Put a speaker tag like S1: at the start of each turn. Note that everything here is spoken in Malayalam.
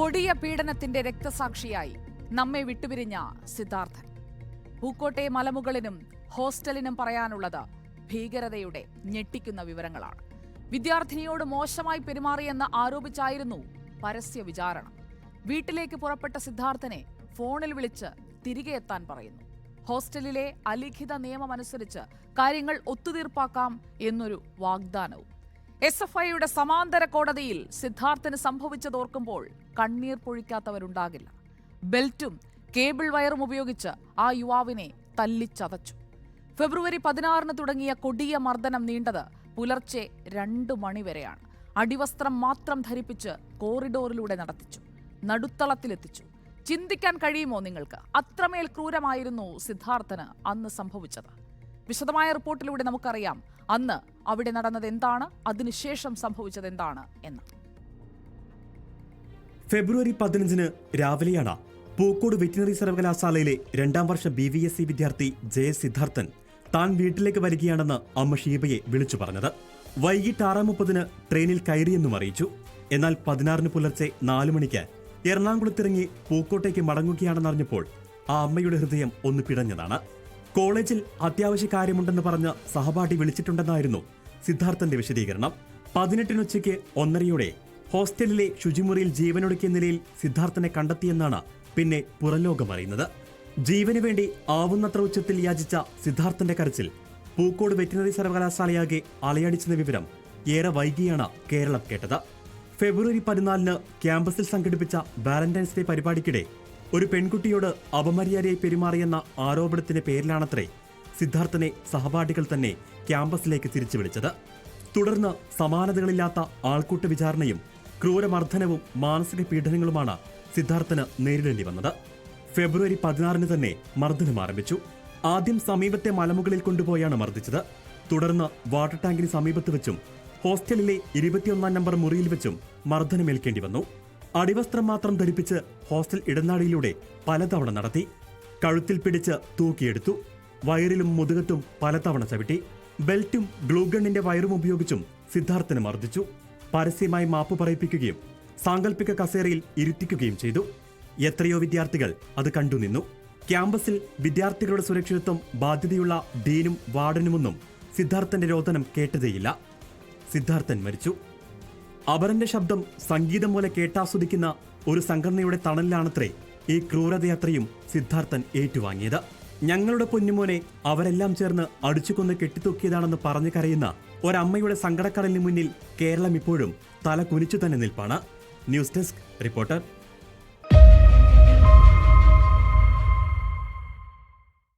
S1: കൊടിയ പീഡനത്തിന്റെ രക്തസാക്ഷിയായി നമ്മെ വിട്ടുപിരിഞ്ഞ സിദ്ധാർത്ഥൻ. പൂക്കോട്ടെ മലമുകളിനും ഹോസ്റ്റലിനും പറയാനുള്ളത് ഭീകരതയുടെ ഞെട്ടിക്കുന്ന വിവരങ്ങളാണ്. വിദ്യാർത്ഥിനിയോട് മോശമായി പെരുമാറിയെന്ന് ആരോപിച്ചായിരുന്നു പരസ്യ വിചാരണ. വീട്ടിലേക്ക് പുറപ്പെട്ട സിദ്ധാർത്ഥനെ ഫോണിൽ വിളിച്ച് തിരികെ എത്താൻ പറയുന്നു. ഹോസ്റ്റലിലെ അലിഖിത നിയമമനുസരിച്ച് കാര്യങ്ങൾ ഒത്തുതീർപ്പാക്കാം എന്നൊരു വാഗ്ദാനവും. SFIയുടെ സമാന്തര കോടതിയിൽ സിദ്ധാർത്ഥന് സംഭവിച്ചതോർക്കുമ്പോൾ കണ്ണീർ പൊഴിക്കാത്തവരുണ്ടാകില്ല. ബെൽറ്റും കേബിൾ വയറും ഉപയോഗിച്ച് ആ യുവാവിനെ തല്ലിച്ചതച്ചു. ഫെബ്രുവരി 16 തുടങ്ങിയ കൊടിയ മർദ്ദനം നീണ്ടത് പുലർച്ചെ 2 മണിവരെയാണ്. അടിവസ്ത്രം മാത്രം ധരിപ്പിച്ച് കോറിഡോറിലൂടെ നടത്തിച്ചു, നടുത്തളത്തിലെത്തിച്ചു. ചിന്തിക്കാൻ കഴിയുമോ നിങ്ങൾക്ക്? അത്രമേൽ ക്രൂരമായിരുന്നു സിദ്ധാർത്ഥന് അന്ന് സംഭവിച്ചത്. വിശദമായ റിപ്പോർട്ടിലൂടെ നമുക്കറിയാം അന്ന് അവിടെ നടന്നത് എന്താണ്, അതിനുശേഷം സംഭവിച്ചത് എന്താണ് എന്ന്.
S2: ഫെബ്രുവരി 15 രാവിലെയാണ് പൂക്കോട് വെറ്റിനറി സർവകലാശാലയിലെ 2ാം വർഷ BVSC വിദ്യാർത്ഥി സിദ്ധാർത്ഥൻ താൻ വീട്ടിലേക്ക് വരികയാണെന്ന് അമ്മ ഷീബയെ വിളിച്ചു പറഞ്ഞത്. വൈകിട്ട് 6:30 ട്രെയിനിൽ കയറിയെന്നും അറിയിച്ചു. എന്നാൽ 16 പുലർച്ചെ 4 മണിക്ക് എറണാകുളത്തിറങ്ങി പൂക്കോട്ടേക്ക് മടങ്ങുകയാണെന്നറിഞ്ഞപ്പോൾ ആ അമ്മയുടെ ഹൃദയം ഒന്ന് പിടഞ്ഞതാണ്. കോളേജിൽ അത്യാവശ്യ കാര്യമുണ്ടെന്ന് പറഞ്ഞ് സഹപാഠി വിളിച്ചിട്ടുണ്ടെന്നായിരുന്നു സിദ്ധാർത്ഥന്റെ വിശദീകരണം. 18 ഉച്ചയ്ക്ക് 1:30 ഹോസ്റ്റലിലെ ശുചിമുറിയിൽ ജീവനൊടുക്കിയ നിലയിൽ സിദ്ധാർത്ഥനെ കണ്ടെത്തിയെന്നാണ് പിന്നെ പുറംലോകം അറിയുന്നത്. ജീവന് വേണ്ടി ആവുന്നത്ര ഉച്ചത്തിൽ യാചിച്ച സിദ്ധാർത്ഥന്റെ കരച്ചിൽ പൂക്കോട് വെറ്റിനറി സർവകലാശാലയാകെ അലയടിച്ചെന്ന വിവരം ഏറെ വൈകിയാണ് കേരളം കേട്ടത്. ഫെബ്രുവരി 14 ക്യാമ്പസിൽ സംഘടിപ്പിച്ച വാലന്റൈൻസ് ഡേ പരിപാടിക്കിടെ ഒരു പെൺകുട്ടിയോട് അപമര്യാദയായി പെരുമാറിയെന്ന ആരോപണത്തിന്റെ പേരിലാണത്രേ സിദ്ധാർത്ഥനെ സഹപാഠികൾ തന്നെ ക്യാമ്പസിലേക്ക് തിരിച്ചു വിളിച്ചത്. തുടർന്ന് സമാനതകളില്ലാത്ത ആൾക്കൂട്ട വിചാരണയും ക്രൂരമർദ്ദനവും മാനസിക പീഡനങ്ങളുമാണ് സിദ്ധാർത്ഥന് നേരിടേണ്ടി വന്നത്. ഫെബ്രുവരി 16 തന്നെ മർദ്ദനം ആരംഭിച്ചു. ആദ്യം സമീപത്തെ മലമുകളിൽ കൊണ്ടുപോയാണ് മർദ്ദിച്ചത്. തുടർന്ന് വാട്ടർ ടാങ്കിന് സമീപത്ത് വെച്ചും ഹോസ്റ്റലിലെ 21ാം നമ്പർ മുറിയിൽ വെച്ചും മർദ്ദനമേൽക്കേണ്ടി വന്നു. അടിവസ്ത്രം മാത്രം ധരിപ്പിച്ച് ഹോസ്റ്റൽ ഇടനാഴിയിലൂടെ പലതവണ നടത്തി. കഴുത്തിൽ പിടിച്ച് തൂക്കിയെടുത്തു. വയറിലും മുതുകത്തും പലതവണ ചവിട്ടി. ബെൽറ്റും ഗ്ലൂഗണ്ണിന്റെ വയറും ഉപയോഗിച്ചും സിദ്ധാർത്ഥനെ മർദ്ദിച്ചു. പരസ്യമായി മാപ്പ് പറയിപ്പിക്കുകയും സാങ്കല്പിക കസേരയിൽ ഇരുത്തിക്കുകയും ചെയ്തു. എത്രയോ വിദ്യാർത്ഥികൾ അത് കണ്ടുനിന്നു. ക്യാമ്പസിൽ വിദ്യാർത്ഥികളുടെ സുരക്ഷിതത്വം ബാധ്യതയുള്ള ഡീനും വാർഡനുമൊന്നും സിദ്ധാർത്ഥന്റെ രോദനം കേട്ടതേയില്ല. സിദ്ധാർത്ഥൻ മരിച്ചു. അപരന്റെ ശബ്ദം സംഗീതം പോലെ കേട്ടാസ്വദിക്കുന്ന ഒരു സംഘടനയുടെ തണലിലാണത്രേ ഈ ക്രൂരതയത്രയും സിദ്ധാർത്ഥൻ ഏറ്റുവാങ്ങിയത്. ഞങ്ങളുടെ പൊന്നുമോനെ അവരെല്ലാം ചേർന്ന് അടിച്ചുകൊന്ന് കെട്ടിത്തൂക്കിയതാണെന്ന് പറഞ്ഞു കരയുന്ന ഒരമ്മയുടെ സങ്കടക്കടലിന് മുന്നിൽ കേരളം ഇപ്പോഴും തല കുനിച്ചു തന്നെ നിൽപ്പാണ്. News desk reporter.